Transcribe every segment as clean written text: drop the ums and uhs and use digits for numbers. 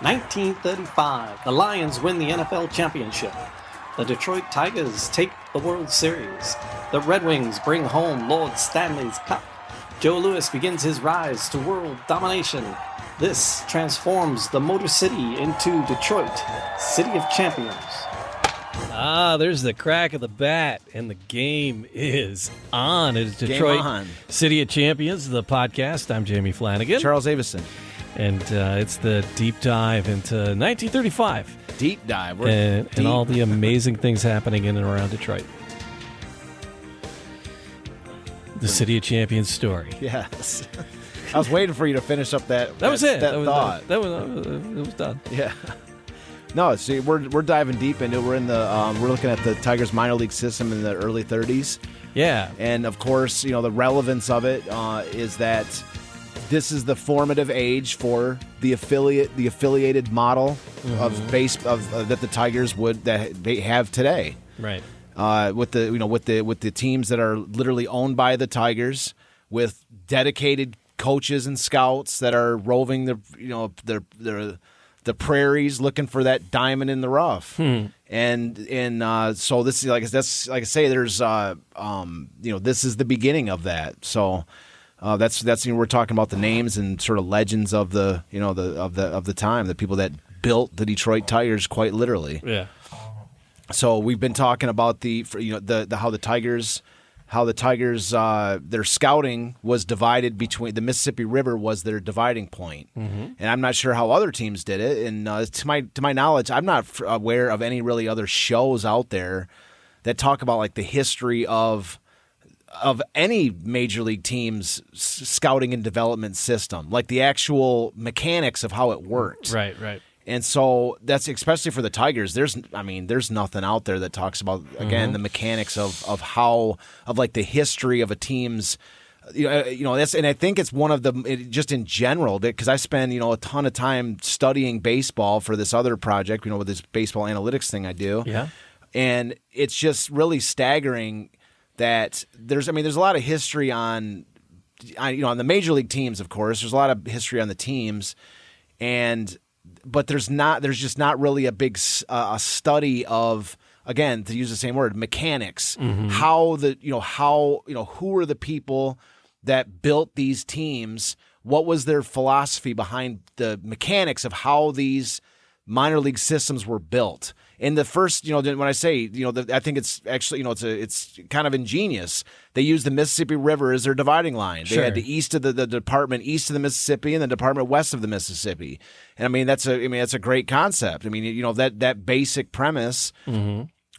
1935, the Lions win the NFL championship. The Detroit Tigers take the World Series. The Red Wings bring home Lord Stanley's Cup. Joe Louis begins his rise to world domination. This transforms the Motor City into Detroit, City of Champions. There's the crack of the bat, and the game is on. It's Detroit, City of Champions, the podcast. I'm Jamie Flanagan. Charles Avison. And it's the deep dive into 1935. Deep dive. And all the amazing things happening in and around Detroit. The City of Champions story. Yes. I was waiting for you to finish up that was it. That thought. It was done. Yeah. No, see, we're diving deep into it. We're in the we're looking at the Tigers minor league system in the early 30s. Yeah. And of course, the relevance of it is that this is the formative age for the affiliated model of that the Tigers that they have today. Right. With the teams that are literally owned by the Tigers, with dedicated coaches and scouts that are roving the prairies looking for that diamond in the rough. And so this is like I say, there's this is the beginning of that. So that's we're talking about the names and sort of legends of the of the time, the people that built the Detroit Tigers, quite literally. Yeah. So we've been talking about how the Tigers their scouting was divided between the Mississippi River was their dividing point. And I'm not sure how other teams did it. And to my knowledge, I'm not aware of any really other shows out there that talk about like the history of any major league team's scouting and development system, like the actual mechanics of how it worked. Right. And so that's especially for the Tigers. There's nothing out there that talks about again the mechanics of like the history of a team's, that's, and I think it's one of just in general, because I spend a ton of time studying baseball for this other project, with this baseball analytics thing I do. Yeah, and it's just really staggering that there's a lot of history on the major league teams. Of course, there's a lot of history on the teams, but there's just not really a big a study of, again, to use the same word, mechanics. How who are the people that built these teams? What was their philosophy behind the mechanics of how these minor league systems were built? In the first, when I say, I think it's actually, it's kind of ingenious. They used the Mississippi River as their dividing line. They Sure. had the east of the department east of the Mississippi and the department west of the Mississippi. And that's a great concept. That basic premise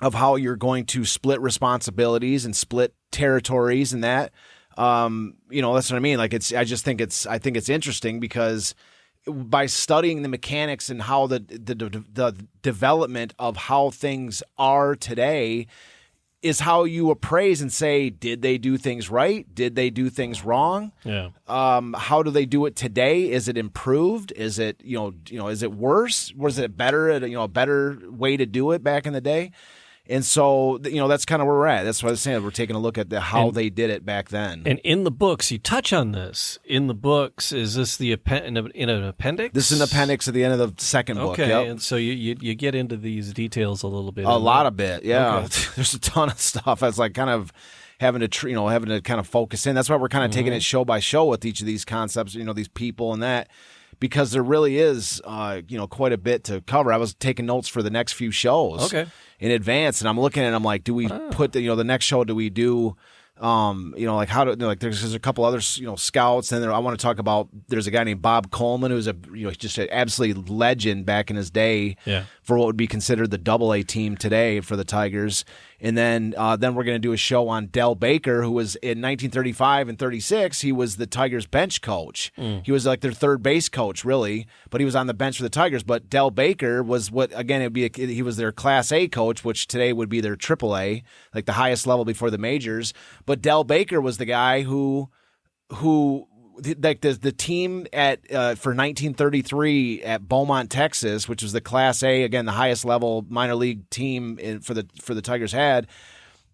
of how you're going to split responsibilities and split territories and that, that's what I mean. Like I think it's interesting because by studying the mechanics and how the development of how things are today is how you appraise and say, did they do things right? Did they do things wrong? Yeah. How do they do it today? Is it improved? Is it, is it worse? Was it better at a better way to do it back in the day? And so, that's kind of where we're at. That's what I was saying. We're taking a look at how they did it back then. And in the books, you touch on this. In the books, is this in an appendix? This is an appendix at the end of the second book. Okay, yep. And so you get into these details a little bit. A lot of it, yeah. Okay. There's a ton of stuff. I was like kind of having to kind of focus in. That's why we're kind of taking it show by show with each of these concepts, these people and that. Because there really is, quite a bit to cover. I was taking notes for the next few shows in advance, and I'm looking at it, I'm like, do we put the next show, do we do, how to, there's a couple other, scouts, and I want to talk about, there's a guy named Bob Coleman, who's just an absolute legend back in his day for what would be considered the AA team today for the Tigers. And then we're going to do a show on Del Baker, who was in 1935 and 36. He was the Tigers bench coach. He was like their third base coach, really, but he was on the bench for the Tigers. But Del Baker was he was their Class A coach, which today would be their AAA, like the highest level before the majors. But Del Baker was the guy who like the team for 1933 at Beaumont, Texas, which was the Class A, again the highest level minor league team for the Tigers had.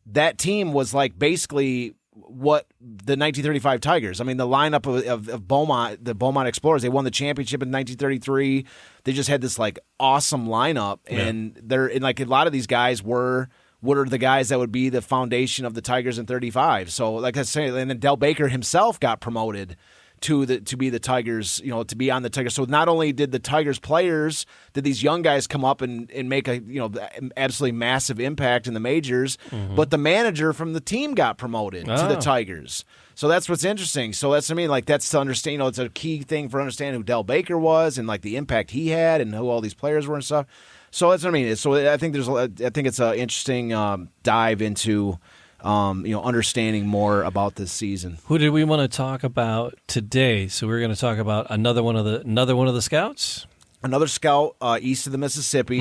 That team was like basically what the 1935 Tigers. I mean, the lineup of Beaumont, the Beaumont Explorers, they won the championship in 1933. They just had this like awesome lineup, and like a lot of these guys were the guys that would be the foundation of the Tigers in 35. So, like I say, and then Del Baker himself got promoted to be the Tigers, to be on the Tigers. So not only did the Tigers players, did these young guys come up and make a absolutely massive impact in the majors, but the manager from the team got promoted to the Tigers. So that's what's interesting. So that's that's to understand. It's a key thing for understanding who Del Baker was and like the impact he had and who all these players were and stuff. So that's what I mean. So I think it's an interesting dive into. Understanding more about this season. Who did we want to talk about today? So we're going to talk about another one of the scouts. Another scout east of the Mississippi,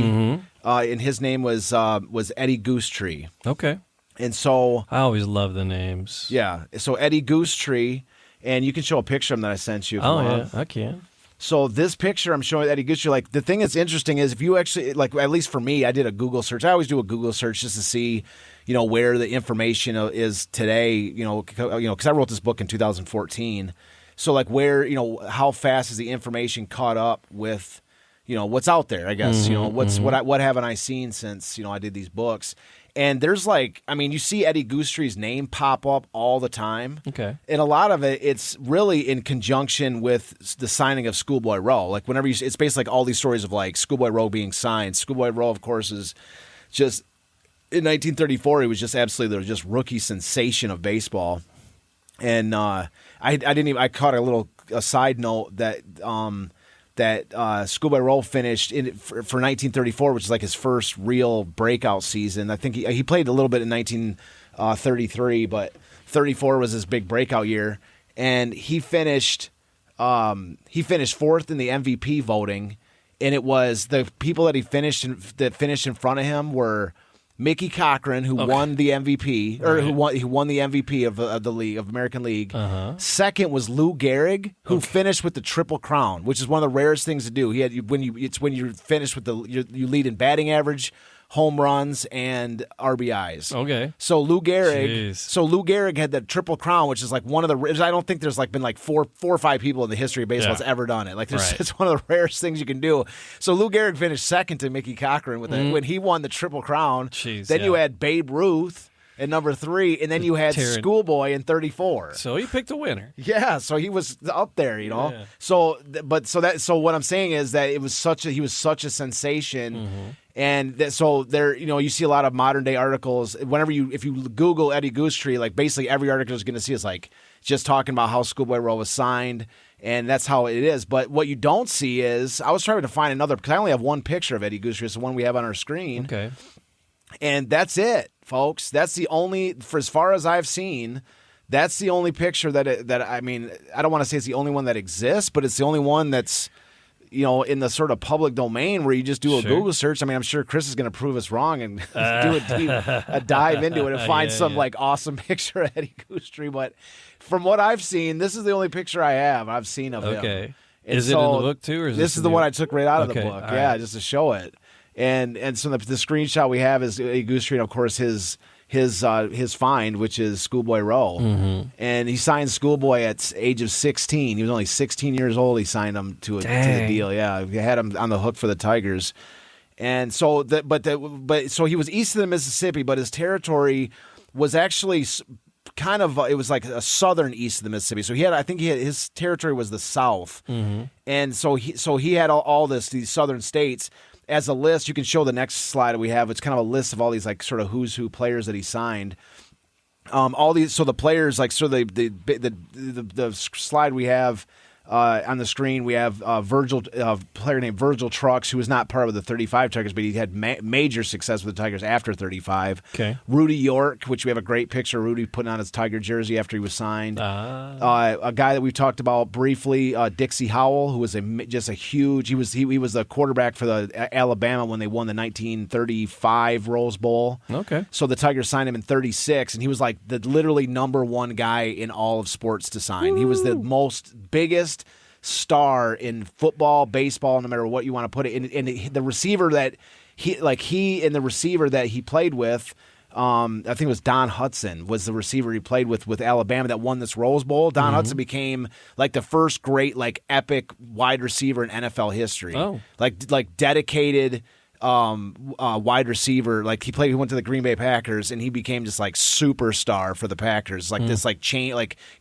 and his name was Eddie Goosetree. Okay. And so I always love the names. Yeah. So Eddie Goosetree, and you can show a picture of him that I sent you. I can. So this picture I'm showing Eddie Goosetree, like the thing that's interesting is if you actually, like at least for me, I did a Google search. I always do a Google search just to see, where the information is today, because I wrote this book in 2014. So like where, how fast is the information caught up with, what's out there, I guess, what haven't I seen since, I did these books. And there's you see Eddie Goosetree's name pop up all the time. Okay. And a lot of it, it's really in conjunction with the signing of Schoolboy Rowe. Like whenever it's basically like all these stories of like Schoolboy Rowe being signed. Schoolboy Rowe, of course, is just in 1934. He was just absolutely the just rookie sensation of baseball. And I caught a side note that Schoolboy Rowe finished for 1934, which is like his first real breakout season. I think he played a little bit in 1933, but 34 was his big breakout year, and he finished fourth in the MVP voting, and it was the people that finished in front of him were Mickey Cochran, who won the MVP, or who won the MVP of the league, of American League. Second was Lou Gehrig, who finished with the Triple Crown, which is one of the rarest things to do. He had when you finish with you lead in batting average, home runs, and RBIs. Okay. So Lou Gehrig had the Triple Crown, which is like one of the. I don't think there's been four or five people in the history of baseball that's ever done it. It's one of the rarest things you can do. So Lou Gehrig finished second to Mickey Cochran when he won the Triple Crown. You had Babe Ruth at number 3, and then you had Schoolboy in 34. So he picked a winner. Yeah, so he was up there, Yeah. So what I'm saying is that he was such a sensation. And you see a lot of modern day articles. If you Google Eddie Goosetree, basically every article is going to see is just talking about how Schoolboy Rowe was signed, and that's how it is. But what you don't see is, I was trying to find another, because I only have one picture of Eddie Goosetree. It's the one we have on our screen. Okay. And that's it, folks. That's the only, for as far as I've seen, that's the only picture that I don't want to say it's the only one that exists, but it's the only one that's in the sort of public domain where you just do a Google search. I'm sure Chris is going to prove us wrong and do a dive into it and find some awesome picture of Eddie Goosetree. But from what I've seen, this is the only picture I've seen of him. Okay. Is it in the book too? Or is this is the one I took right out of the book. Yeah, just to show it. And so the screenshot we have is Eddie Goosetree, and of course his find, which is Schoolboy Rowe. And he signed Schoolboy at the age of 16. He was only 16 years old. He signed him to the deal. Yeah, he had him on the hook for the Tigers. And so, so he was east of the Mississippi, but his territory was actually kind of it was like a southern east of the Mississippi. So his territory was the South. And so he had all these southern states. As a list, you can show the next slide we have. It's kind of a list of all these sort of who's who players that he signed. All these, so the players the slide we have on the screen, we have Virgil, a player named Virgil Trucks, who was not part of the 35 Tigers, but he had major success with the Tigers after 35. Okay. Rudy York, which we have a great picture of Rudy putting on his Tiger jersey after he was signed. A guy that we've talked about briefly, Dixie Howell, who was just a huge. He was the quarterback for the Alabama when they won the 1935 Rose Bowl. Okay. So the Tigers signed him in 36, and he was the literally number one guy in all of sports to sign. He was the biggest star in football, baseball, no matter what you want to put it. And the receiver that he played with, I think it was Don Hudson was the receiver he played with Alabama that won this Rose Bowl. Don Hudson became like the first great like epic wide receiver in NFL history. Like dedicated wide receiver. Like he went to the Green Bay Packers and he became just like superstar for the Packers. Like this like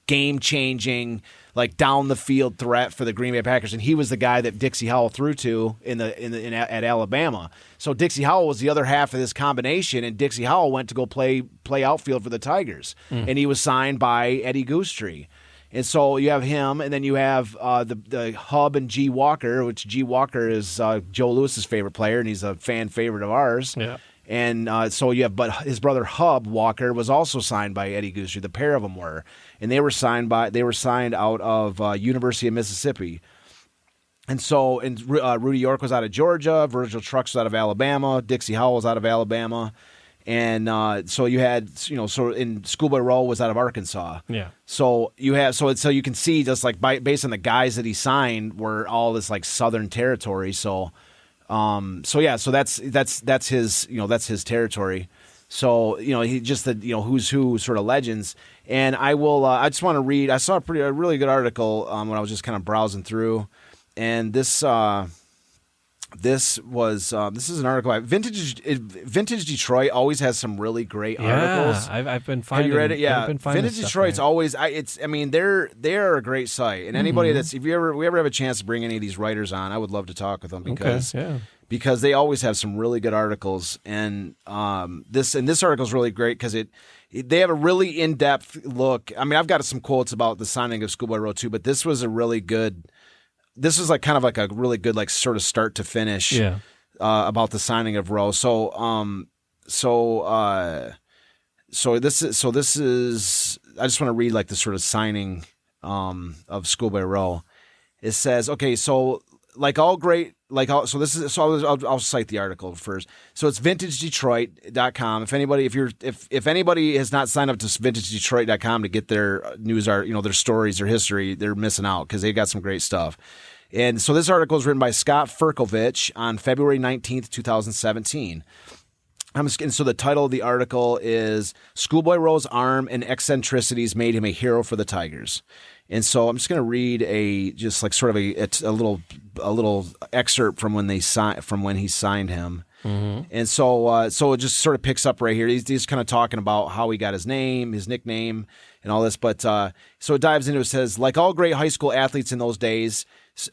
game changing like down the field threat for the Green Bay Packers, and he was the guy that Dixie Howell threw to at Alabama. So Dixie Howell was the other half of this combination, and Dixie Howell went to go play outfield for the Tigers, and he was signed by Eddie Goosetree. And so you have him, and then you have the Hub and G. Walker, which G. Walker is Joe Lewis's favorite player, and he's a fan favorite of ours. Yeah. And so you have, but his brother Hub Walker was also signed by Eddie Goosetree. The pair of them were, and they were signed out of University of Mississippi. And so, Rudy York was out of Georgia, Virgil Trucks was out of Alabama, Dixie Howell was out of Alabama, and so you had, in Schoolboy Rowe was out of Arkansas. Yeah. So you have, so you can see just like based on the guys that he signed were all this like Southern territory. So that's his territory. So, he just who's who sort of legends. And I just want to read, I saw a really good article when I was just kind of browsing through. And this is an article. Vintage Detroit always has some really great articles. I've been finding. Have you read it? Yeah, Vintage Detroit's always. They're a great site, and anybody if we ever have a chance to bring any of these writers on, I would love to talk with them because they always have some really good articles, and this article is really great because they have a really in-depth look. I mean, I've got some quotes about the signing of Schoolboy Rowe too, but this was a really good. This was like kind of like a really good like sort of start to finish about the signing of Rowe. So this is I just want to read like the sort of signing of Schoolboy Rowe. It says, okay, so I'll cite the article first. So it's vintagedetroit.com. If anybody has not signed up to vintagedetroit.com to get their news, their stories, their history, they're missing out because they've got some great stuff. And so this article is written by Scott Firkovich on February 19th, 2017. And so the title of the article is Schoolboy Rowe's Arm and Eccentricities Made Him a Hero for the Tigers. And so I'm just going to read a little excerpt from when he signed him. Mm-hmm. And so it just sort of picks up right here. He's kind of talking about how he got his name, his nickname, and all this. But so it dives into it. Says, like all great high school athletes in those days,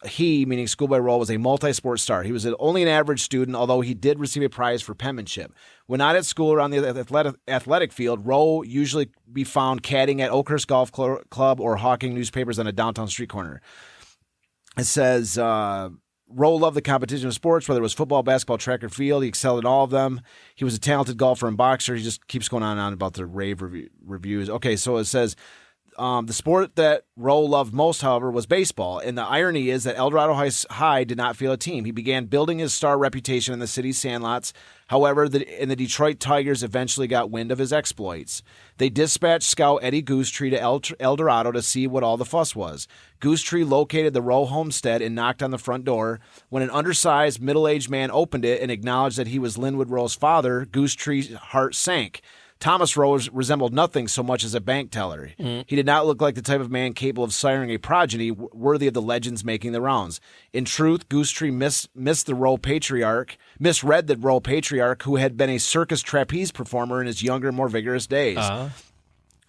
he, meaning Schoolboy Rowe, was a multi-sport star. He was only an average student, although he did receive a prize for penmanship. When not at school or on the athletic field, Rowe usually be found caddying at Oakhurst Golf Club or hawking newspapers on a downtown street corner. It says Rowe loved the competition of sports, whether it was football, basketball, track, or field. He excelled in all of them. He was a talented golfer and boxer. He just keeps going on and on about the rave reviews. Okay, so it says the sport that Rowe loved most, however, was baseball. And the irony is that El Dorado High did not feel a team. He began building his star reputation in the city's sandlots. However, the Detroit Tigers eventually got wind of his exploits. They dispatched scout Eddie Goosetree to El Dorado to see what all the fuss was. Goosetree located the Rowe homestead and knocked on the front door. When an undersized, middle-aged man opened it and acknowledged that he was Linwood Rowe's father, Goosetree's heart sank. Thomas Rowe resembled nothing so much as a bank teller. Mm. He did not look like the type of man capable of siring a progeny worthy of the legends making the rounds. In truth, Goosetree misread the Rowe patriarch, who had been a circus trapeze performer in his younger, more vigorous days.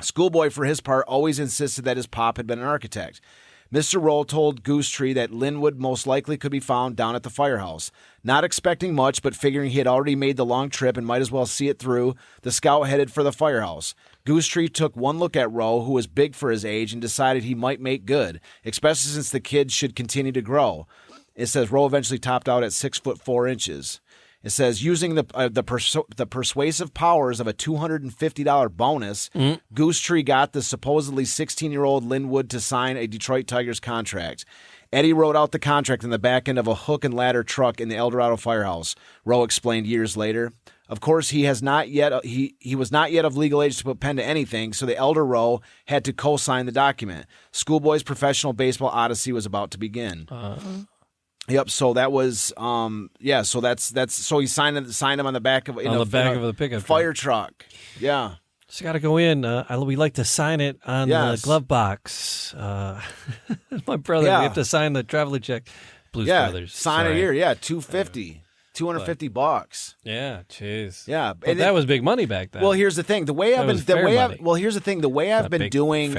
Schoolboy, for his part, always insisted that his pop had been an architect. Mr. Rowe told Goosetree that Linwood most likely could be found down at the firehouse. Not expecting much, but figuring he had already made the long trip and might as well see it through, the scout headed for the firehouse. Goosetree took one look at Rowe, who was big for his age, and decided he might make good, especially since the kid should continue to grow. It says Rowe eventually topped out at 6'4". It says, using the persuasive powers of a $250 bonus, Goosetree got the supposedly 16-year-old Linwood to sign a Detroit Tigers contract. Eddie wrote out the contract in the back end of a hook and ladder truck in the El Dorado firehouse, Rowe explained years later. Of course, he was not yet of legal age to put pen to anything, so the elder Rowe had to co-sign the document. Schoolboy's professional baseball odyssey was about to begin. Yep. So that was, So so he signed him on the back of the pickup fire truck. Yeah. Just got to go in. We like to sign it on the glove box. My brother, we have to sign the traveler check. Blues Brothers. Sign it here. Yeah, $250. $250. Yeah, jeez. Yeah, but that was big money back then. Well, here's the thing. The way I've been doing.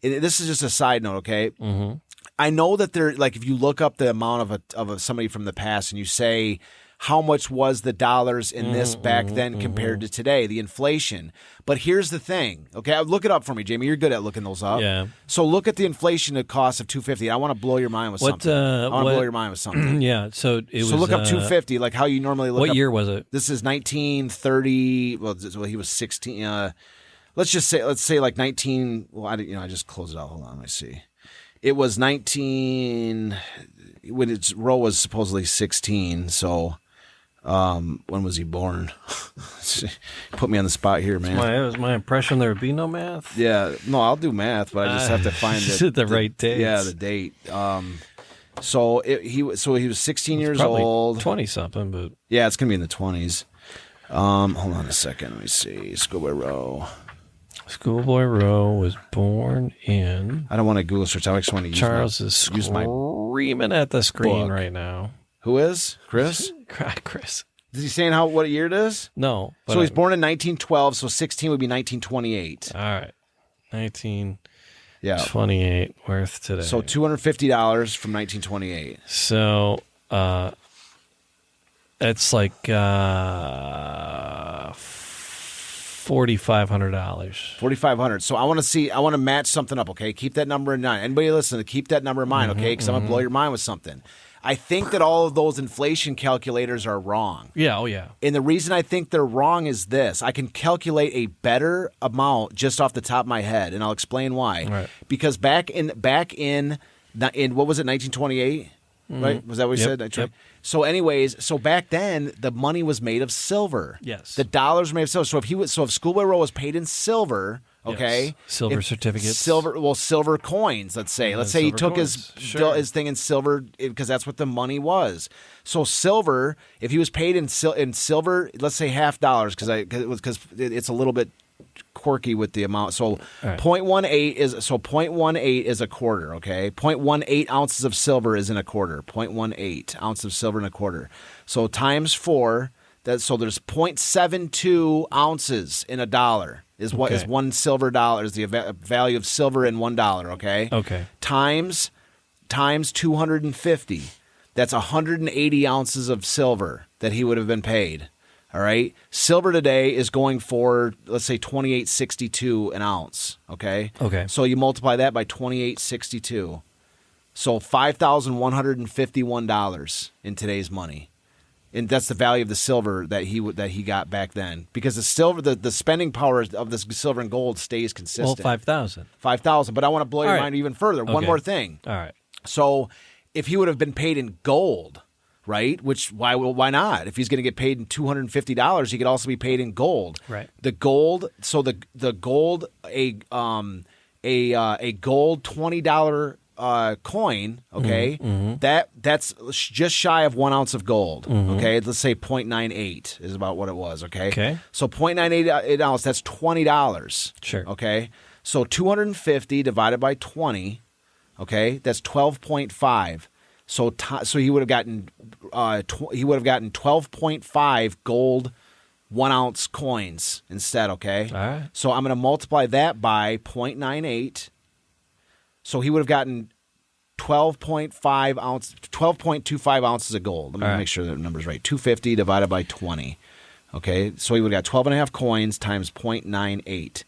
This is just a side note, okay? Mm-hmm. I know that if you look up the amount of somebody from the past and you say how much was the dollars in this back then compared to today, the inflation. But here's the thing, okay? Look it up for me, Jamie. You're good at looking those up. Yeah. So look at the inflation cost of $250. I want to blow your mind with something. I want to blow your mind with something. Yeah. So it was. So look up $250, like how you normally look. What up, year was it? This is 1930. Well, he was 16. Let's say like 19. Well, I just closed it out. Hold on, let me see. It was 19 when Rowe was supposedly 16. So. When was he born? Put me on the spot here, man. It was my impression there would be no math. Yeah, no, I'll do math, but I just have to find the right date. Yeah, the date. So he was 16 years old, 20 something, but yeah, it's gonna be in the 20s. Hold on a second, let me see. Schoolboy Rowe was born in. I don't want to Google search. I just want to use Charles is screaming at the screen right now. Who is? Chris? Chris. Is he saying what year it is? No. So he's born in 1912, so 16 would be 1928. All right. 1928 worth today. So $250 from 1928. So it's like $4,500. $4,500. So I want to match something up, okay? Keep that number in mind. Anybody listening, keep that number in mind, okay? Because I'm going to blow your mind with something. I think that all of those inflation calculators are wrong. Yeah, oh yeah. And the reason I think they're wrong is this. I can calculate a better amount just off the top of my head, and I'll explain why. Right. Because back in what was it, 1928? Right? Was that what you said? Yep. So anyways, back then the money was made of silver. Yes. The dollars were made of silver. So if Schoolboy Rowe was paid in silver, okay, yes. Silver certificates, silver coins. Let's say he took his thing in silver because that's what the money was. So silver, if he was paid in silver, let's say $50 because it's a little bit quirky with the amount. So 0.18 is a quarter. Okay, 0.18 ounces of silver is in a quarter. 0.18 ounces of silver in a quarter. So times 4. So there's 0.72 ounces in a dollar. Is one silver dollar, is the value of silver in $1, okay? Okay. Times 250. That's 180 ounces of silver that he would have been paid. All right? Silver today is going for, let's say, $28.62 an ounce, okay? Okay. So you multiply that by $28.62. So $5,151 in today's money. And that's the value of the silver that he got back then, because the silver, the spending power of this silver and gold stays consistent. Well, 5,000. 5,000. But I want to blow your mind even further. Okay. One more thing. All right. So if he would have been paid in gold, right? Which why not? If he's going to get paid in $250, he could also be paid in gold. Right. The gold. So the gold a gold $20 coin, okay, that's just shy of 1 ounce of gold, okay? Let's say 0.98 is about what it was, okay? So 0.98 ounce, that's $20. Sure. Okay? So 250 divided by 20, okay, that's 12.5. So he would have gotten 12.5 gold 1 ounce coins instead, okay? All right. So I'm going to multiply that by 0.98. So he would have gotten 12.25 ounces of gold. Let me make sure the number's right. 250 divided by 20. Okay, so he would have got 12 and a half coins times 0.98.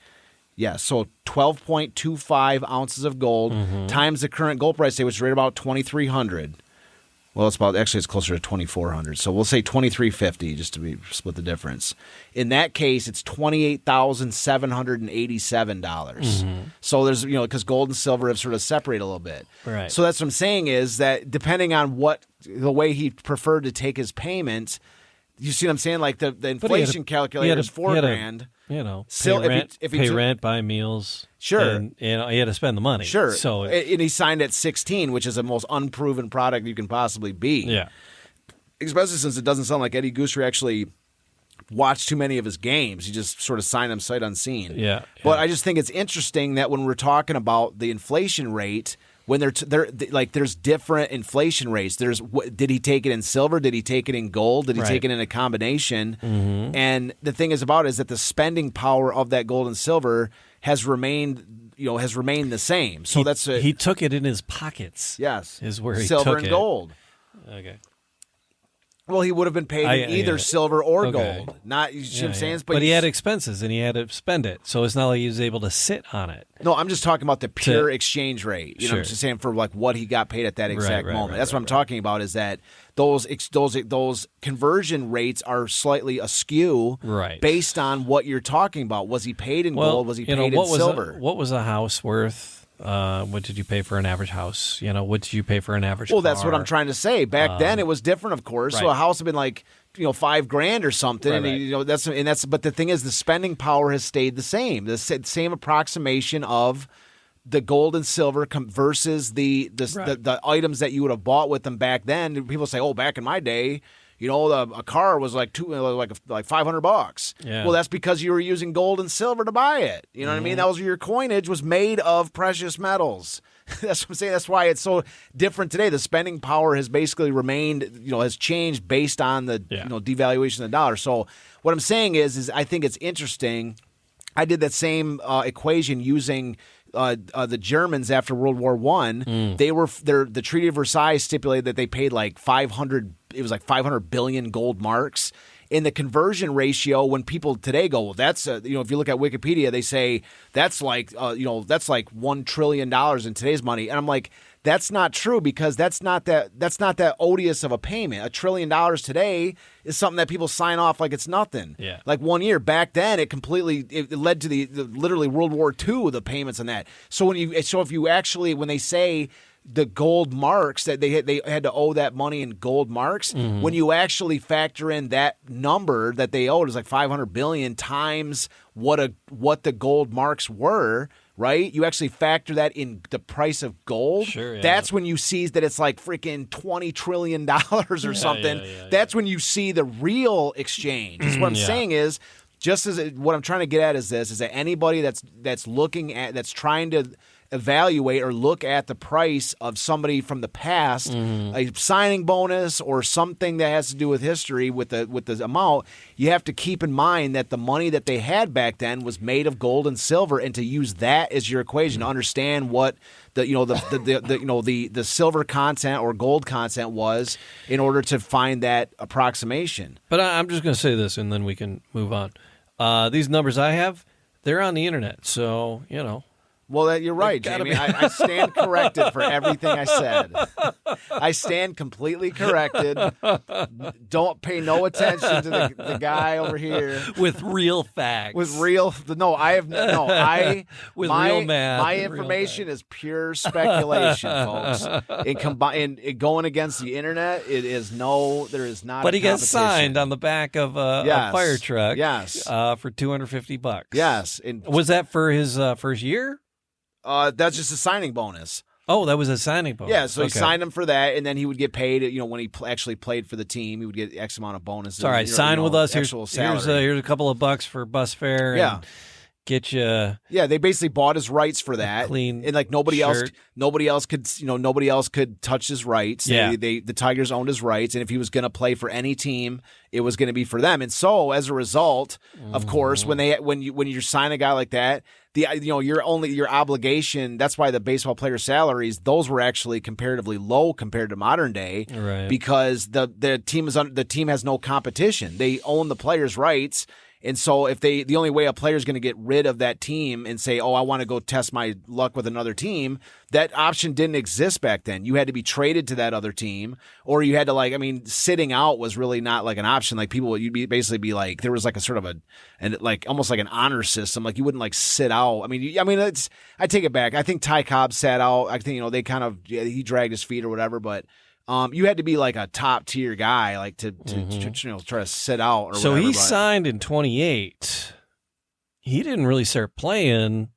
Yeah, so 12.25 ounces of gold times the current gold price today, which is right about $2,300. Well, it's closer to $2,400. So we'll say $2,350 just to split the difference. In that case, it's $28,787. So there's, because gold and silver have sort of separated a little bit. Right. So that's what I'm saying is that depending on the way he preferred to take his payments, You see what I'm saying? Like the inflation calculator is $4,000. Pay rent, buy meals. Sure. And he had to spend the money. Sure. So and he signed at 16, which is the most unproven product you can possibly be. Yeah. Especially since it doesn't sound like Eddie Goosetree actually watched too many of his games. He just sort of signed them sight unseen. Yeah. But I just think it's interesting that when we're talking about the inflation rate, when there's different inflation rates. Did he take it in silver? Did he take it in gold? Did he take it in a combination? Mm-hmm. And the thing is that the spending power of that gold and silver has remained the same. So he took it in his pockets. Yes, is where he silver took and it. Gold. Okay. Well, he would have been paid in either silver or okay. gold. Not, you see what I'm saying? But he had expenses and he had to spend it. So it's not like he was able to sit on it. No, I'm just talking about the pure exchange rate. You know, I'm just saying for like what he got paid at that exact moment. That's what I'm talking about, is that those conversion rates are slightly askew based on what you're talking about. Was he paid in gold? Was he paid in silver? What was a house worth? What did you pay for an average house? What did you pay for an average car? That's what I'm trying to say. Back then it was different, of course. Right. So a house had been like, $5,000 or something. But the thing is, the spending power has stayed the same. The same approximation of the gold and silver versus the items that you would have bought with them back then. People say, back in my day, a car was like $500. Yeah. Well, that's because you were using gold and silver to buy it. You know what I mean? That was your coinage was made of precious metals. That's what I'm saying. That's why it's so different today. The spending power has basically remained, has changed based on the devaluation of the dollar. So what I'm saying is I think it's interesting. I did that same equation using the Germans after World War I. The Treaty of Versailles stipulated that they paid like 500 billion gold marks. In the conversion ratio, when people today go, well, that's if you look at Wikipedia, they say that's like $1 trillion in today's money, and I'm like, that's not true, because that's not that odious of a payment. $1 trillion today is something that people sign off like it's nothing. Yeah. Like 1 year back then, it led to the literally World War II, the payments on that. So when they say the gold marks that they had to owe that money in gold marks, when you actually factor in that number that they owed, is like 500 billion times what the gold marks were. Right? You actually factor that in the price of gold. Sure, yeah. That's when you see that it's like freaking $20 trillion or something. That's when you see the real exchange. What I'm saying is, what I'm trying to get at is that anybody that's trying to evaluate or look at the price of somebody from the past, a signing bonus or something that has to do with history with the amount, you have to keep in mind that the money that they had back then was made of gold and silver, and to use that as your equation to understand what the silver content or gold content was in order to find that approximation. But I'm just going to say this, and then we can move on. These numbers I have, they're on the internet, so Well, you're right, Jamie. I stand corrected for everything I said. I stand completely corrected. Don't pay no attention to the guy over here with real facts. Real math. My information is pure speculation, folks. And going against the internet, there is not. But he got signed on the back of a fire truck. Yes, for $250. Yes, was that for his first year? That's just a signing bonus. Oh, that was a signing bonus. Yeah, so he signed him for that, and then he would get paid. When he actually played for the team, he would get X amount of bonuses. All right, sign with us. Here's a couple of bucks for bus fare. Yeah. And get you. Yeah, they basically bought his rights for that. Clean and like nobody else could touch his rights. Yeah. The Tigers owned his rights, and if he was going to play for any team, it was going to be for them. And so as a result, of course, when you sign a guy like that, your obligation. That's why the baseball player salaries, those were actually comparatively low compared to modern day, right? Because the team has no competition. They own the players' rights. And so if the only way a player is going to get rid of that team and say, I want to go test my luck with another team, that option didn't exist back then. You had to be traded to that other team, or you had to sitting out was really not like an option. Like you'd basically be like, there was like a sort of almost like an honor system. Like you wouldn't like sit out. I take it back. I think Ty Cobb sat out. I think, they kind of, he dragged his feet or whatever, but You had to be like a top tier guy, like to try to sit out. Or so whatever, he signed in 28. He didn't really start playing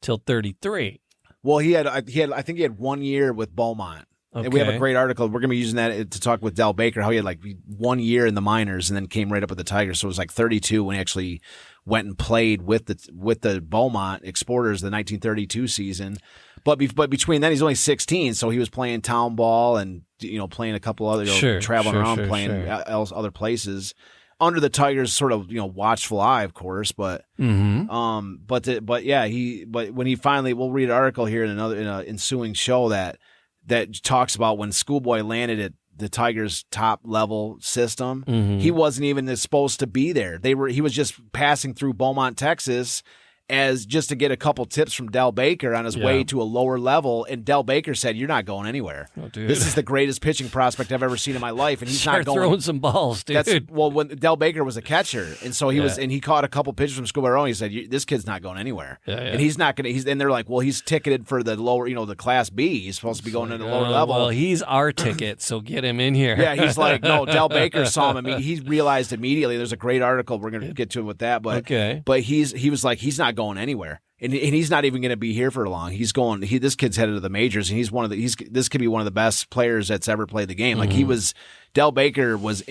till 33. Well, I think he had 1 year with Beaumont. Okay. And we have a great article. We're going to be using that to talk with Del Baker, how he had like 1 year in the minors and then came right up with the Tigers. So it was like 32 when he actually went and played with the Beaumont Exporters the 1932 season. But between then, he's only 16, so he was playing town ball and playing a couple other traveling around playing other places under the Tigers' sort of watchful eye, of course. But when he finally, we'll read an article here in an ensuing show that talks about when Schoolboy landed at the Tigers' top level system. He wasn't even supposed to be there. He was just passing through Beaumont, Texas, as just to get a couple tips from Del Baker on his way to a lower level. And Del Baker said, "You're not going anywhere. Oh, dude. This is the greatest pitching prospect I've ever seen in my life." And he's Start not going. throwing some balls, dude. When Del Baker was a catcher, and so he was, and he caught a couple pitches from Schoolboy Rowe. And he said, "This kid's not going anywhere." And he's not going to. And they're like, "Well, he's ticketed for the lower, the Class B. He's supposed to be going into the lower level." Well, he's our ticket, so get him in here. Yeah, he's like, no. Del Baker saw him. I mean, he realized immediately. There's a great article. We're going to get to him with that, but he was like, he's not going anywhere. And he's not even going to be here for long. He's going. This kid's headed to the majors, and this could be one of the best players that's ever played the game. Like Del Baker was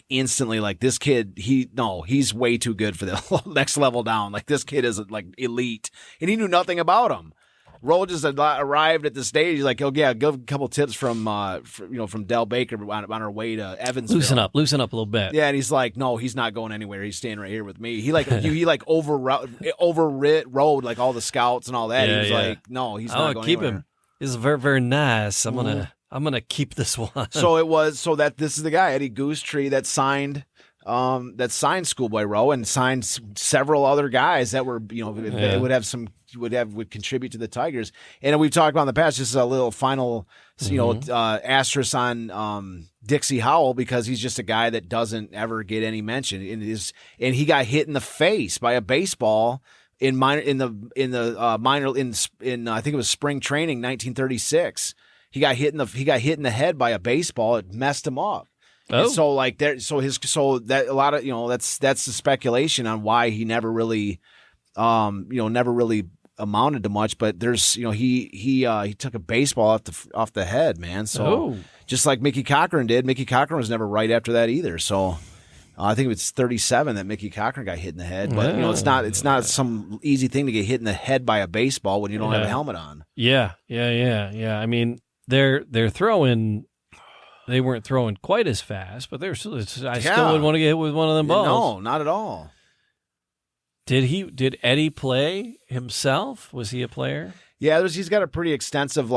instantly like, this kid. He's way too good for the next level down. Like, this kid is like elite, and he knew nothing about him. Rowe just arrived at the stage. He's like, "Oh yeah, give a couple tips from Del Baker on our way to Evansville. Loosen up a little bit." Yeah, and he's like, "No, he's not going anywhere. He's staying right here with me." He overrode like all the scouts and all that. He was like, "No, he's not going keep anywhere." him. This is very, very nice. I'm gonna keep this one. So this is the guy, Eddie Goosetree, that signed Schoolboy Rowe and signed several other guys that were would contribute to the Tigers. And we've talked about in the past, just a little final, asterisk on Dixie Howell, because he's just a guy that doesn't ever get any mention. And he got hit in the face by a baseball I think it was spring training 1936. He got hit in the head by a baseball. It messed him up. Oh. And so that's the speculation on why he never really amounted to much, but there's he took a baseball off the head, man. So just like Mickey Cochran did. Mickey Cochran was never right after that either. So I think it was 37 that Mickey Cochran got hit in the head. But it's not some easy thing to get hit in the head by a baseball when you don't have a helmet on. Yeah. I mean, they're throwing. They weren't throwing quite as fast, but I still would want to get hit with one of them balls. No, not at all. Did Eddie play himself? Was he a player? Yeah, he's got a pretty extensive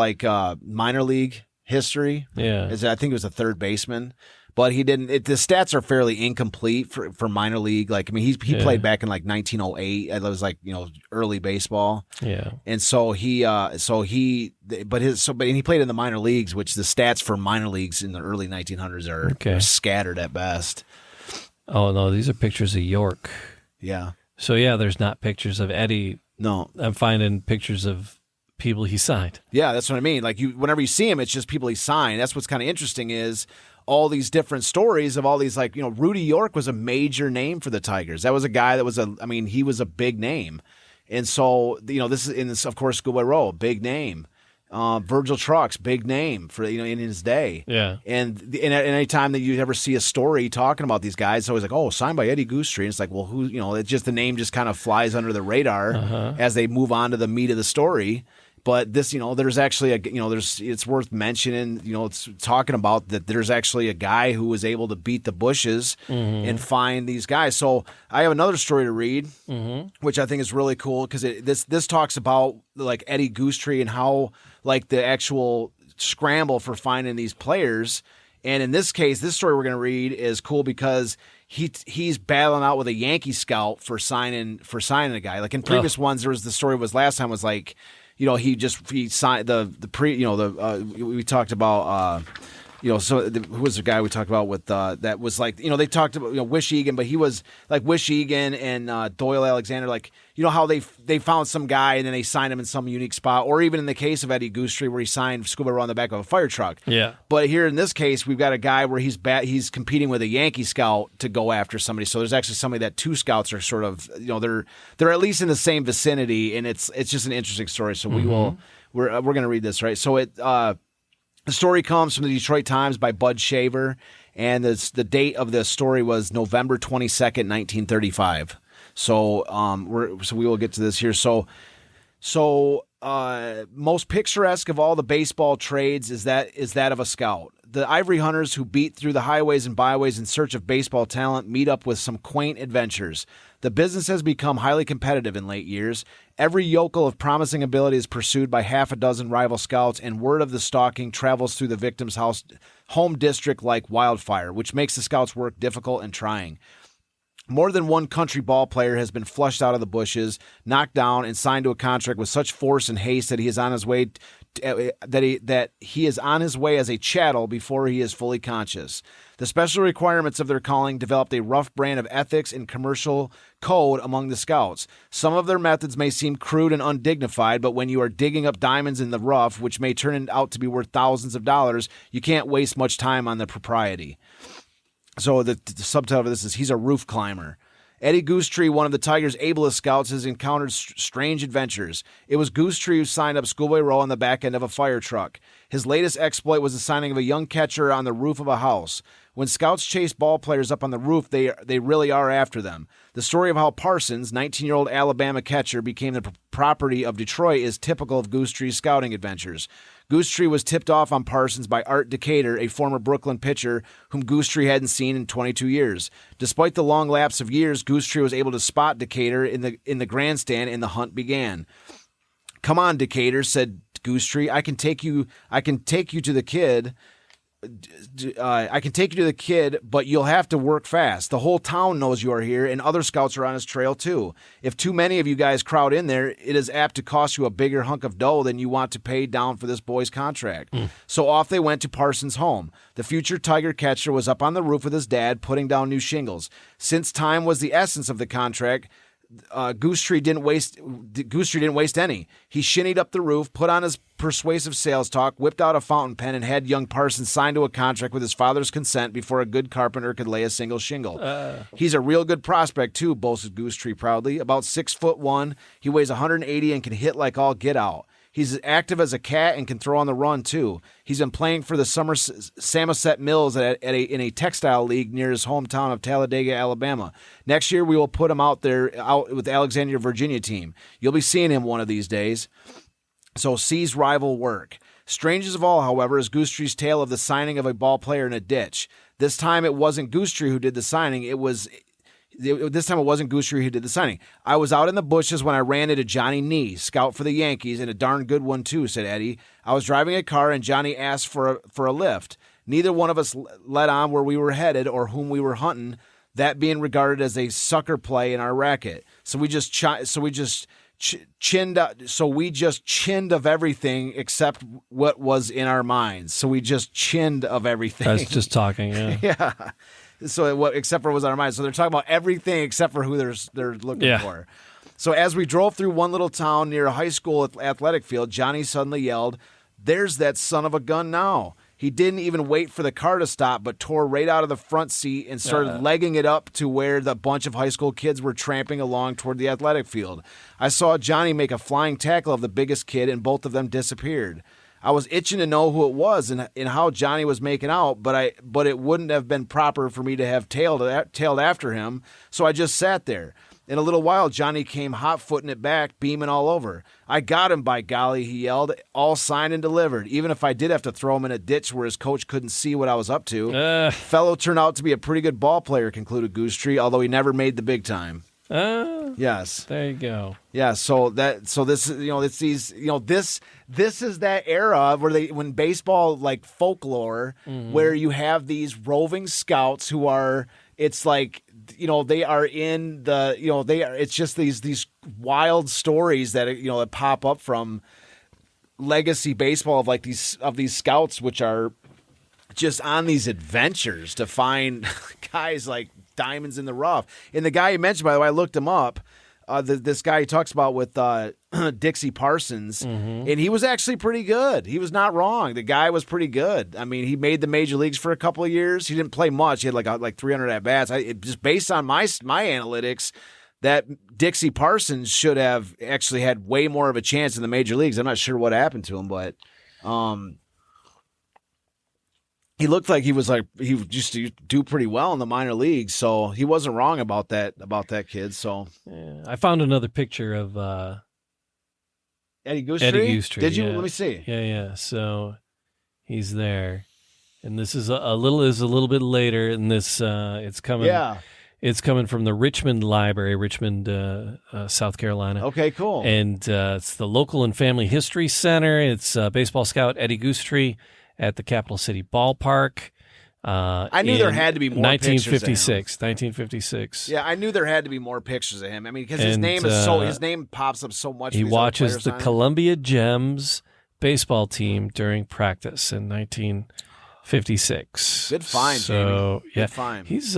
minor league history. Yeah, I think he was a third baseman, but he didn't. The stats are fairly incomplete for minor league. Like, I mean, he played back in 1908. It was early baseball. Yeah, and so he played in the minor leagues, which the stats for minor leagues in the early 1900s are scattered at best. Oh no, these are pictures of York. Yeah. So, there's not pictures of Eddie. No. I'm finding pictures of people he signed. Yeah, that's what I mean. Like, whenever you see him, it's just people he signed. That's what's kind of interesting is all these different stories of all these, Rudy York was a major name for the Tigers. That was a guy that he was a big name. And so, this is, of course, Schoolboy Rowe, big name. Virgil Trucks, big name for in his day. Yeah. And any time that you ever see a story talking about these guys, it's always like, oh, signed by Eddie Goosetree. And it's like, well, who? It's just the name just kind of flies under the radar as they move on to the meat of the story. But this, there's actually it's worth mentioning, it's talking about that there's actually a guy who was able to beat the bushes and find these guys. So I have another story to read, which I think is really cool because this talks about Eddie Goosetree and how the actual scramble for finding these players. And in this case, this story we're going to read is cool because he's battling out with a Yankee scout for signing a guy. Like in previous ones, last time was he signed we talked about who was the guy we talked about with that was like, they talked about, Wish Egan, but he was like Wish Egan and Doyle Alexander, like, how they found some guy and then they signed him in some unique spot, or even in the case of Eddie Goosetree where he signed Schoolboy Rowe on the back of a fire truck. Yeah. But here in this case, we've got a guy where he's competing with a Yankee scout to go after somebody. So there's actually somebody that two scouts are sort of, they're at least in the same vicinity, and it's just an interesting story. So we're going to read this, right? So the story comes from the Detroit Times by Bud Shaver, and the date of the story was November 22nd, 1935. So we will get to this here. So most picturesque of all the baseball trades is that of a scout. The Ivory hunters who beat through the highways and byways in search of baseball talent meet up with some quaint adventures. The business has become highly competitive in late years. Every yokel of promising ability is pursued by half a dozen rival scouts, and word of the stalking travels through the victim's home district like wildfire, which makes the scouts' work difficult and trying. More than one country ball player has been flushed out of the bushes, knocked down, and signed to a contract with such force and haste that he is on his way as a chattel before he is fully conscious. The special requirements of their calling developed a rough brand of ethics and commercial code among the scouts. Some of their methods may seem crude and undignified, but when you are digging up diamonds in the rough, which may turn out to be worth thousands of dollars, you can't waste much time on the propriety. So the subtitle of this is He's a Roof Climber. Eddie Goosetree, one of the Tigers' ablest scouts, has encountered strange adventures. It was Goosetree who signed up Schoolboy Rowe on the back end of a fire truck. His latest exploit was the signing of a young catcher on the roof of a house. When scouts chase ball players up on the roof, they really are after them. The story of how Parsons, 19-year-old Alabama catcher, became the property of Detroit is typical of Goosetree's scouting adventures. Goosetree was tipped off on Parsons by Art Decatur, a former Brooklyn pitcher whom Goosetree hadn't seen in 22 years. Despite the long lapse of years, Goosetree was able to spot Decatur in the grandstand, and the hunt began. "Come on, Decatur," said Goosetree. I can take you to the kid. I can take you to the kid, but you'll have to work fast. The whole town knows you are here, and other scouts are on his trail too. If too many of you guys crowd in there, it is apt to cost you a bigger hunk of dough than you want to pay down for this boy's contract. So off they went to Parsons' home. The future Tiger catcher was up on the roof with his dad, putting down new shingles. Since time was the essence of the contract, Goosetree didn't waste any. He shinnied up the roof, put on his persuasive sales talk, whipped out a fountain pen, and had young Parsons sign to a contract with his father's consent before a good carpenter could lay a single shingle. He's a real good prospect too, boasted Goosetree proudly. About 6'1", he weighs 180 and can hit like all get out. He's as active as a cat and can throw on the run, too. He's been playing for the Samoset Mills in a textile league near his hometown of Talladega, Alabama. Next year, we will put him out with the Alexandria, Virginia team. You'll be seeing him one of these days. So sees rival work. Strangest of all, however, is Goosetree's tale of the signing of a ball player in a ditch. This time, it wasn't Goosetree who did the signing. This time it wasn't Goosetree who did the signing. I was out in the bushes when I ran into Johnny Nee, scout for the Yankees, and a darn good one too, said Eddie. I was driving a car and Johnny asked for a lift. Neither one of us let on where we were headed or whom we were hunting, that being regarded as a sucker play in our racket. So we just chinned of everything except what was in our minds. So we just chinned of everything. That's just talking, yeah. Yeah. So except for what was on our minds. So they're talking about everything except for who they're looking for. So as we drove through one little town near a high school athletic field, Johnny suddenly yelled, "There's that son of a gun now." He didn't even wait for the car to stop, but tore right out of the front seat and started legging it up to where the bunch of high school kids were tramping along toward the athletic field. I saw Johnny make a flying tackle of the biggest kid, and both of them disappeared. I was itching to know who it was and how Johnny was making out, but it wouldn't have been proper for me to have tailed after him, so I just sat there. In a little while, Johnny came hot-footing it back, beaming all over. "I got him, by golly," he yelled, "all signed and delivered, even if I did have to throw him in a ditch where his coach couldn't see what I was up to. Fellow turned out to be a pretty good ball player," concluded Goosetree, "although he never made the big time." Yes. There you go. Yeah, so this is this is that era when baseball, like folklore, where you have these roving scouts who are, it's like, they are in the, it's just these wild stories that that pop up from legacy baseball of these scouts, which are just on these adventures to find guys like diamonds in the rough. And the guy you mentioned, by the way, I looked him up. This guy he talks about with Dixie Parsons, and he was actually pretty good. He was not wrong. The guy was pretty good. I mean, he made the major leagues for a couple of years. He didn't play much. He had like 300 at bats. Just based on my analytics, that Dixie Parsons should have actually had way more of a chance in the major leagues. I'm not sure what happened to him, but he looked like he used to do pretty well in the minor leagues, so he wasn't wrong about that kid. So yeah. I found another picture of Eddie Goosetree. Eddie Goosetree. Did you? Yeah. Let me see. Yeah. So he's there, and this is a little bit later, and this it's coming. Yeah. It's coming from the Richmond Library, Richmond, South Carolina. Okay, cool. And it's the Local and Family History Center. It's baseball scout Eddie Goosetree at the Capital City Ballpark. I knew there had to be more 1956. 1956. Yeah, I knew there had to be more pictures of him. I mean, because his name pops up so much. He watches the Columbia Gems baseball team during practice in 1956. Good find, so, Jamie. Yeah, good find. He's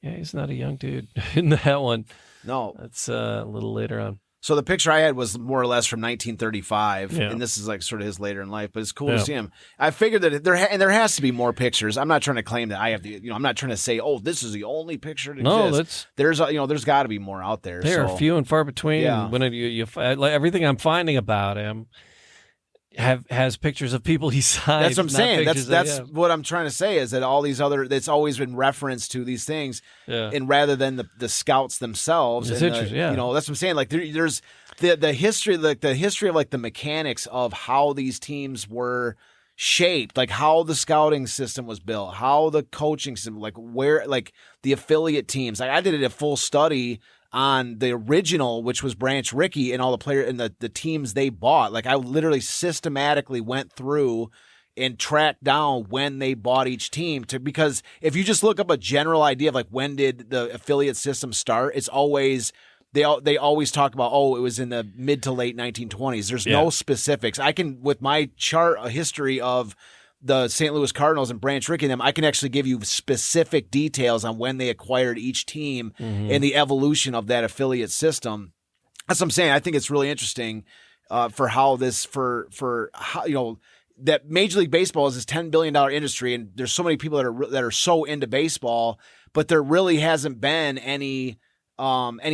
he's not a young dude in that one. No, that's a little later on. So the picture I had was more or less from 1935, yeah. and this is like sort of his later in life. But it's cool to see him. I figured that there has to be more pictures. I'm not trying to claim that I have the. I'm not trying to say, oh, this is the only picture that exists. There's got to be more out there. They are few and far between. Yeah. When you like everything I'm finding about him has pictures of people he signed. That's what I'm saying. That's what I'm trying to say is that all these other. It's always been reference to these things, and rather than the scouts themselves. It's interesting. That's what I'm saying. Like there's the history, like the history of like the mechanics of how these teams were shaped, like how the scouting system was built, how the coaching system, like where, like the affiliate teams. Like I did a full study on the original, which was Branch Rickey and all the players and the teams they bought. Like I literally systematically went through and tracked down when they bought each team because if you just look up a general idea of like when did the affiliate system start, it's always they always talk about, oh, it was in the mid to late 1920s. There's no specifics. I can, with my chart, a history of the St. Louis Cardinals and Branch Rickey and them, I can actually give you specific details on when they acquired each team and the evolution of that affiliate system. That's what I'm saying. I think it's really interesting for how this, for how, that Major League Baseball is this $10 billion industry, and there's so many people that are so into baseball, but there really hasn't been any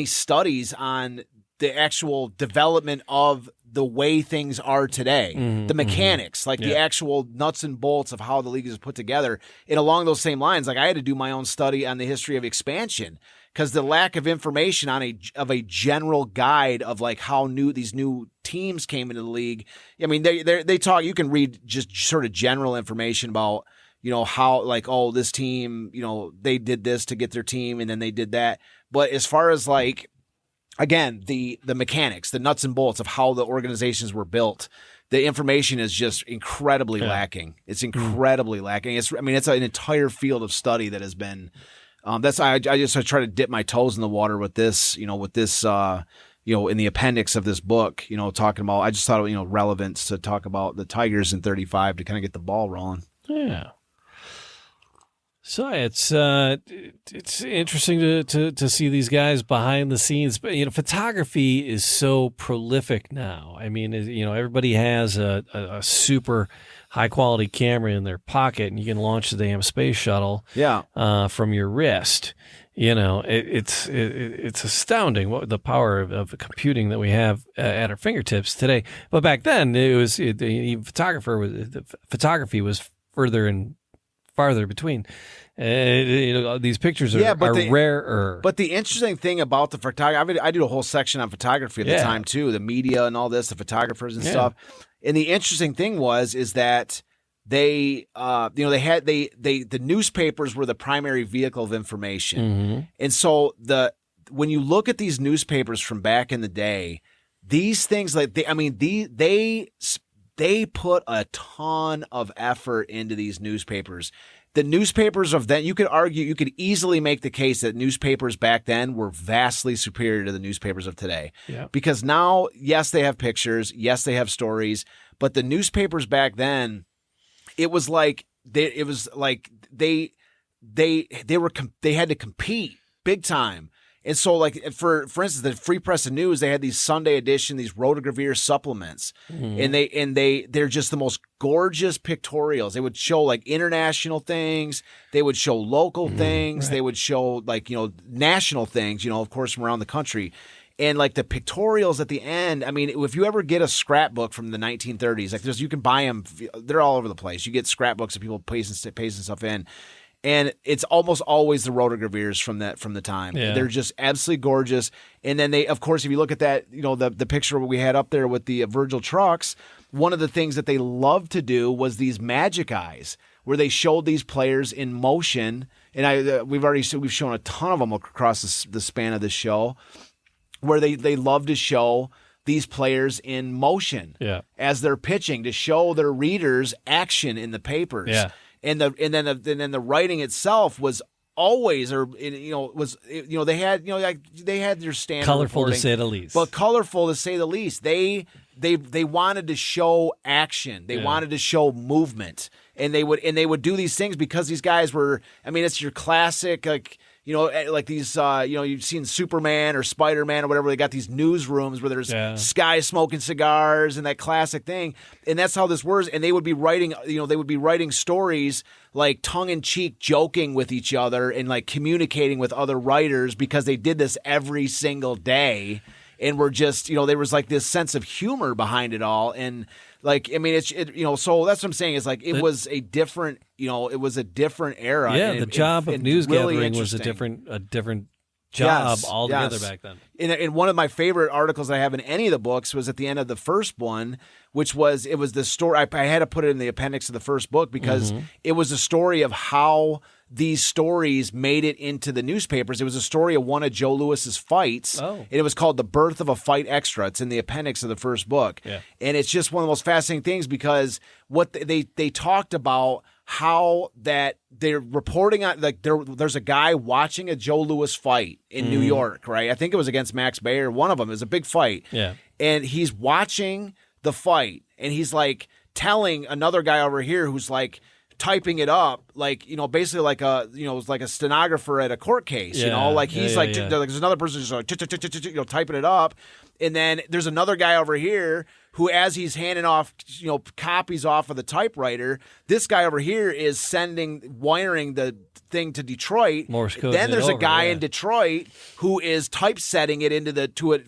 studies on the actual development of the way things are today, the mechanics, like the actual nuts and bolts of how the league is put together. And along those same lines, like I had to do my own study on the history of expansion because the lack of information on a general guide of like how these new teams came into the league. I mean, they talk. You can read just sort of general information about how like, oh, this team, they did this to get their team, and then they did that. But as far as like, again, the mechanics, the nuts and bolts of how the organizations were built, the information is just incredibly lacking. It's incredibly lacking. It's an entire field of study that has been. I try to dip my toes in the water with this. In the appendix of this book. Talking about. I just thought relevance to talk about the Tigers in '35 to kind of get the ball rolling. Yeah. So it's interesting to see these guys behind the scenes, but photography is so prolific now. I mean, everybody has a super high quality camera in their pocket, and you can launch the damn space shuttle from your wrist. It's astounding what the power of computing that we have at our fingertips today. But back then, photography was further and farther between. These pictures are rarer. But the interesting thing about the photography, I did a whole section on photography at the time too, the media and all this, the photographers and stuff. And the interesting thing is that they, the newspapers were the primary vehicle of information. And so when you look at these newspapers from back in the day, these things they put a ton of effort into these newspapers. The newspapers of then, you could easily make the case that newspapers back then were vastly superior to the newspapers of today. Yeah. Because now, yes, they have pictures, yes, they have stories, but the newspapers back then, it was like it was like they had to compete big time. And so, like, for instance, the Free Press and News, they had these Sunday edition, these rotogravure supplements, and they're just the most gorgeous pictorials. They would show like international things, they would show local things, they would show like national things, of course from around the country, and like the pictorials at the end. I mean, if you ever get a scrapbook from the 1930s, like you can buy them, they're all over the place. You get scrapbooks of people pasting stuff in. And it's almost always the rotogravures from the time. Yeah. They're just absolutely gorgeous. And then they, of course, if you look at that, the picture we had up there with the Virgil trucks, one of the things that they loved to do was these magic eyes, where they showed these players in motion. And we've shown a ton of them across the span of the show, where they love to show these players in motion as they're pitching, to show their readers action in the papers. Yeah. And then the writing itself was always, they had their standard colorful reporting, to say the least. but colorful to say the least. They wanted to show action. They wanted to show movement, and they would do these things because these guys were. I mean, it's your classic like these, you've seen Superman or Spider-Man or whatever. They got these newsrooms where there's guys smoking cigars and that classic thing. And that's how this works. And they would be writing stories like tongue-in-cheek, joking with each other and like communicating with other writers, because they did this every single day. And we're just, there was like this sense of humor behind it all. And like, I mean, so that's what I'm saying is like, it was a different, it was a different era. Yeah. And the job of news really gathering was a different job altogether back then. And one of my favorite articles I have in any of the books was at the end of the first one, which was the story. I had to put it in the appendix of the first book because it was a story of how these stories made it into the newspapers. It was a story of one of Joe Louis's fights. Oh. And it was called The Birth of a Fight Extra. It's in the appendix of the first book. Yeah. And it's just one of the most fascinating things, because what they talked about how that they're reporting on, like there's a guy watching a Joe Louis fight in New York, right? I think it was against Max Bayer. One of them. It was a big fight. Yeah. And he's watching the fight, and he's like telling another guy over here who's like typing it up, like, basically like like a stenographer at a court case, like he's there's another person just like typing it up. And then there's another guy over here who, as he's handing off, copies off of the typewriter, this guy over here is wiring the thing to Detroit. Morse code. Then there's a guy in Detroit who is typesetting it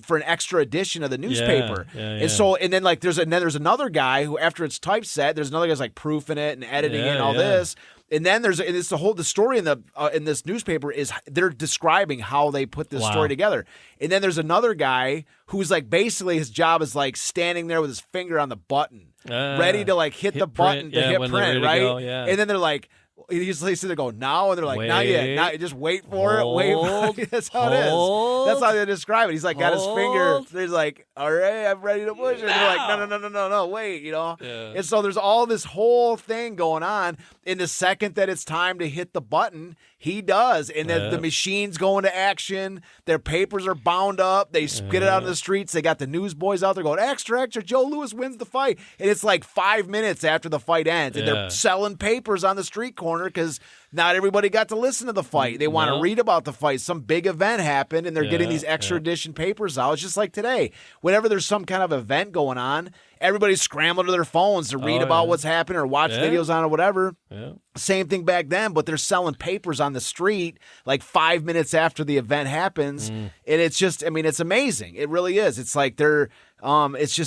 for an extra edition of the newspaper. And so, and then like there's another guy who, after it's typeset, there's another guy's like proofing it and editing it and all this. And then the story in this newspaper is they're describing how they put this story together. And then there's another guy who's like, basically his job is like standing there with his finger on the button, ready to like hit the button to hit print, right? And then they're like, he's sitting there going, now, and they're like, not yet, now, just wait for it, wait for it. That's how it is. That's how they describe it. He's like got his finger. He's like, all right, I'm ready to push it. And they're like, no, wait, And so there's all this whole thing going on. In the second that it's time to hit the button, he does, and then the machine's going to action. Their papers are bound up. They get it out in the streets. They got the newsboys out there going, extra, extra, Joe Louis wins the fight. And it's like 5 minutes after the fight ends, and they're selling papers on the street corner because not everybody got to listen to the fight. They want to read about the fight. Some big event happened, and they're getting these extra edition papers out. It's just like today. Whenever there's some kind of event going on, everybody's scrambling to their phones to read about what's happening or watch videos on it or whatever. Yeah. Same thing back then, but they're selling papers on the street like 5 minutes after the event happens. And it's just, I mean, it's amazing. It really is. It's like they're, it's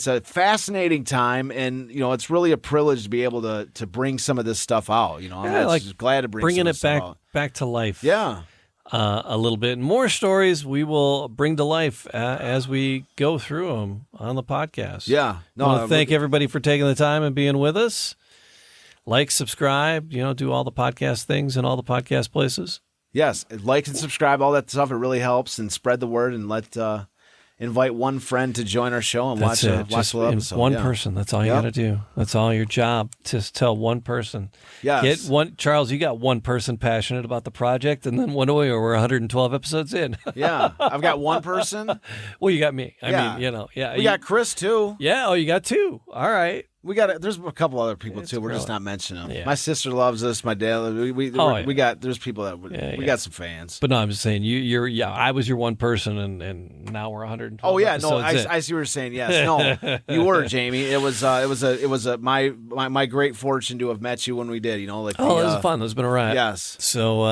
a fascinating time, and it's really a privilege to be able to bring some of this stuff out. I'm like just glad to bringing it back to life. Yeah. A little bit more stories we will bring to life as we go through them on the podcast. Yeah. I want to thank everybody for taking the time and being with us. Like, subscribe, do all the podcast things in all the podcast places. Yes. Like and subscribe, all that stuff. It really helps, and spread the word, and invite one friend to join our show and watch the episode. One person. That's all you got to do. That's all your job. Just tell one person. Yes. Charles, you got one person passionate about the project, and then we're 112 episodes in. Yeah. I've got one person. Well, you got me. I mean, We got Chris too. Yeah. Oh, you got two. All right. We got there's a couple other people It's too. We're just growing. not mentioning them. Yeah. My sister loves us. My dad. We got there's people that we got some fans. But no, I'm just saying I was your one person, and now we're 112. Oh yeah, no, episodes in. I see what you're saying. Yes, no, you were Jamie. It was my great fortune to have met you when we did. You know, like that was fun. That's been a ride. Yes. So,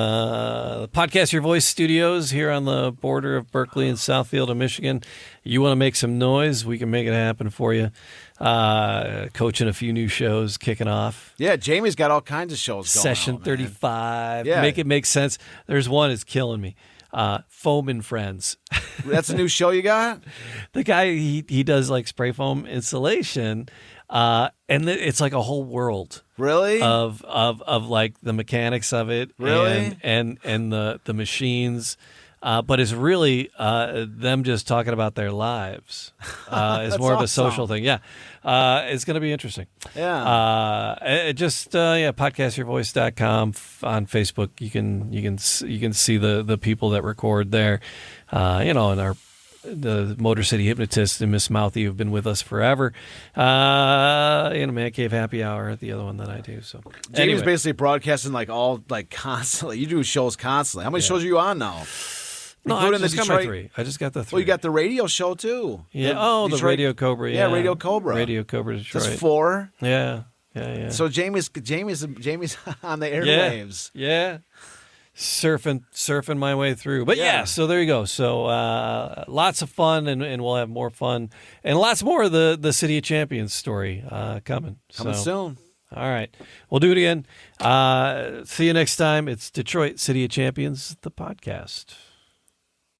the Podcast Your Voice studios here on the border of Berkeley and Southfield of Michigan. You want to make some noise? We can make it happen for you. Coaching a few new shows, kicking off. Yeah, Jamie's got all kinds of shows going Session on, 35. Yeah. Make it make sense. There's one that's killing me. Foam and Friends. That's a new show you got? The guy, he does like spray foam installation, and it's like a whole world. Really? Of like the mechanics of it. Really? And the machines. But it's really them just talking about their lives. It's more of a social thing. Yeah. It's going to be interesting. Yeah. Podcastyourvoice.com on Facebook. You can see the people that record there. And the Motor City Hypnotist and Miss Mouthy have been with us forever. Man Cave Happy Hour, the other one that I do. So Jamie's basically broadcasting constantly. You do shows constantly. How many shows are you on now? No, I just got my 3. I just got the 3. Well, you got the radio show too. Yeah. The Radio Cobra. Yeah, Radio Cobra. Radio Cobra Detroit. That's 4. Yeah. So Jamie's on the airwaves. Yeah. Surfing my way through. But yeah, so there you go. So lots of fun, and we'll have more fun, and lots more of the City of Champions story coming. Coming soon. All right. We'll do it again. See you next time. It's Detroit City of Champions, the podcast.